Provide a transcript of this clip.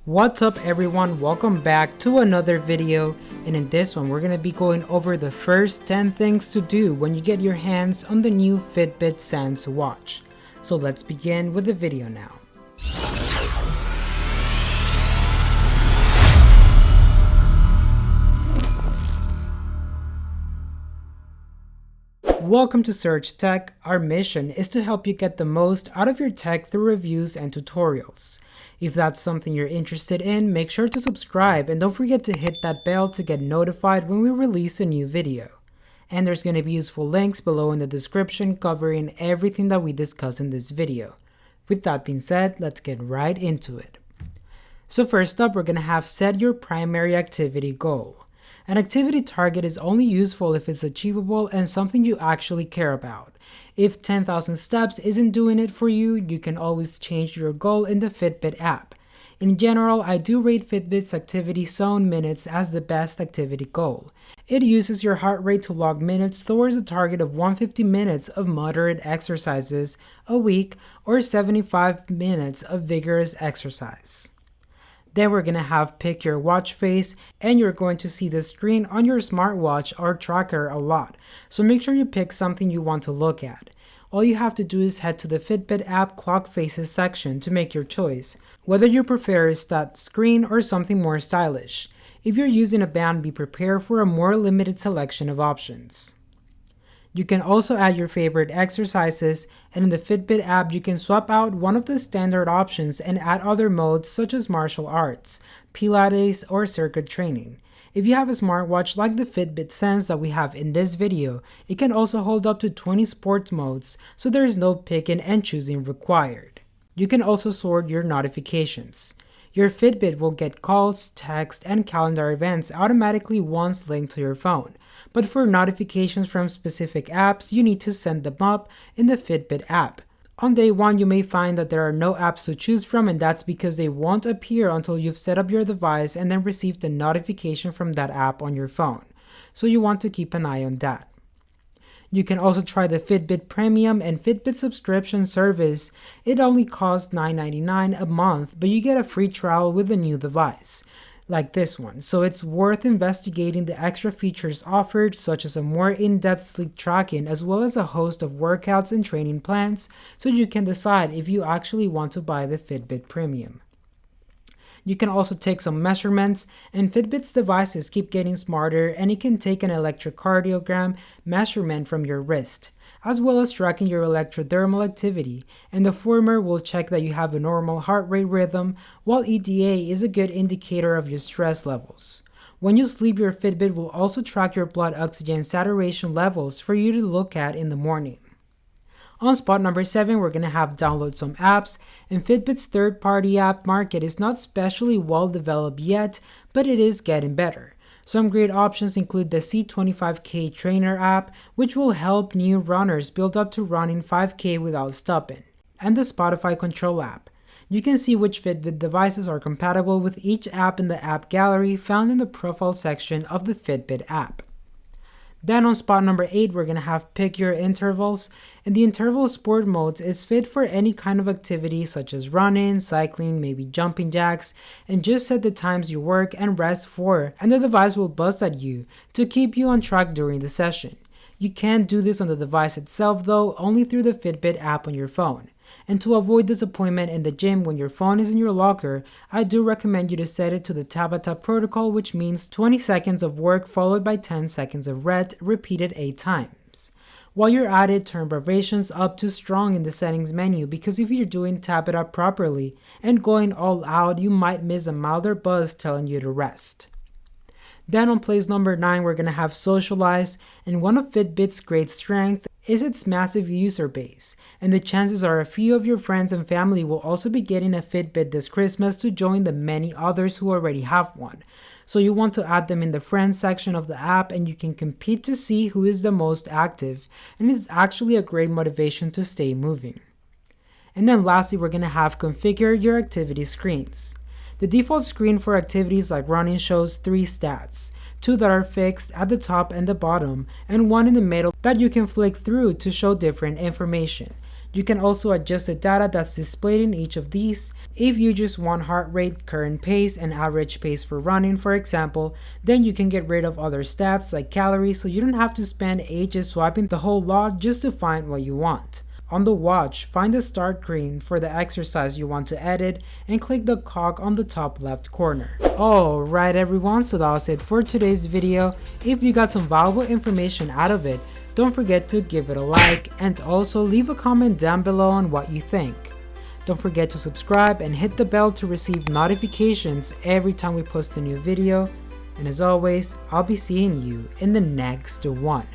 What's up everyone, welcome back to another video, and in this one we're going to be going over the first 10 things to do when you get your hands on the new Fitbit Sense watch. So let's begin with the video now. Welcome to Search Tech. Our mission is to help you get the most out of your tech through reviews and tutorials. If that's something you're interested in, make sure to subscribe and don't forget to hit that bell to get notified when we release a new video. And there's going to be useful links below in the description covering everything that we discuss in this video. With that being said, let's get right into it. So first up, we're going to have set your primary activity goal. An activity target is only useful if it's achievable and something you actually care about. If 10,000 steps isn't doing it for you, you can always change your goal in the Fitbit app. In general, I do rate Fitbit's activity zone minutes as the best activity goal. It uses your heart rate to log minutes towards a target of 150 minutes of moderate exercises a week or 75 minutes of vigorous exercise. Then we're going to have pick your watch face, and you're going to see the screen on your smartwatch or tracker a lot, so make sure you pick something you want to look at. All you have to do is head to the Fitbit app clock faces section to make your choice, whether you prefer a stat screen or something more stylish. If you're using a band, be prepared for a more limited selection of options. You can also add your favorite exercises, and in the Fitbit app you can swap out one of the standard options and add other modes such as martial arts, Pilates, or circuit training. If you have a smartwatch like the Fitbit Sense that we have in this video, it can also hold up to 20 sports modes, so there is no picking and choosing required. You can also sort your notifications. Your Fitbit will get calls, text, and calendar events automatically once linked to your phone. But for notifications from specific apps, you need to send them up in the Fitbit app. On day one, you may find that there are no apps to choose from, and that's because they won't appear until you've set up your device and then received a notification from that app on your phone. So you want to keep an eye on that. You can also try the Fitbit Premium and Fitbit subscription service. It only costs $9.99 a month, but you get a free trial with a new device, like this one, so it's worth investigating the extra features offered, such as a more in-depth sleep tracking as well as a host of workouts and training plans, so you can decide if you actually want to buy the Fitbit Premium. You can also take some measurements, and Fitbit's devices keep getting smarter, and it can take an electrocardiogram measurement from your wrist, as well as tracking your electrodermal activity, and the former will check that you have a normal heart rate rhythm, while EDA is a good indicator of your stress levels. When you sleep, your Fitbit will also track your blood oxygen saturation levels for you to look at in the morning. On spot number 7, we're going to have download some apps, and Fitbit's third-party app market is not especially well developed yet, but it is getting better. Some great options include the C25K Trainer app, which will help new runners build up to running 5K without stopping, and the Spotify Control app. You can see which Fitbit devices are compatible with each app in the app gallery found in the profile section of the Fitbit app. Then on spot number 8, we're going to have pick your intervals, and the interval sport modes is fit for any kind of activity such as running, cycling, maybe jumping jacks, and just set the times you work and rest for, and the device will buzz at you to keep you on track during the session. You can't do this on the device itself though, only through the Fitbit app on your phone. And to avoid disappointment in the gym when your phone is in your locker, I do recommend you to set it to the Tabata protocol, which means 20 seconds of work followed by 10 seconds of rest, repeated 8 times. While you're at it, turn vibrations up to strong in the settings menu, because if you're doing Tabata properly and going all out, you might miss a milder buzz telling you to rest. Then on place number 9, we're going to have SOCIALIZE, and one of Fitbit's great strengths is its massive user base, and the chances are a few of your friends and family will also be getting a Fitbit this Christmas to join the many others who already have one. So you want to add them in the friends section of the app, and you can compete to see who is the most active, and it's actually a great motivation to stay moving. And then lastly, we're going to have configure your activity screens. The default screen for activities like running shows 3 stats, 2 that are fixed at the top and the bottom, and 1 in the middle that you can flick through to show different information. You can also adjust the data that's displayed in each of these. If you just want heart rate, current pace, and average pace for running, for example, then you can get rid of other stats like calories, so you don't have to spend ages swiping the whole lot just to find what you want. On the watch, find the start screen for the exercise you want to edit and click the cog on the top left corner. Alright everyone, so that was it for today's video. If you got some valuable information out of it, don't forget to give it a like and also leave a comment down below on what you think. Don't forget to subscribe and hit the bell to receive notifications every time we post a new video. And as always, I'll be seeing you in the next one.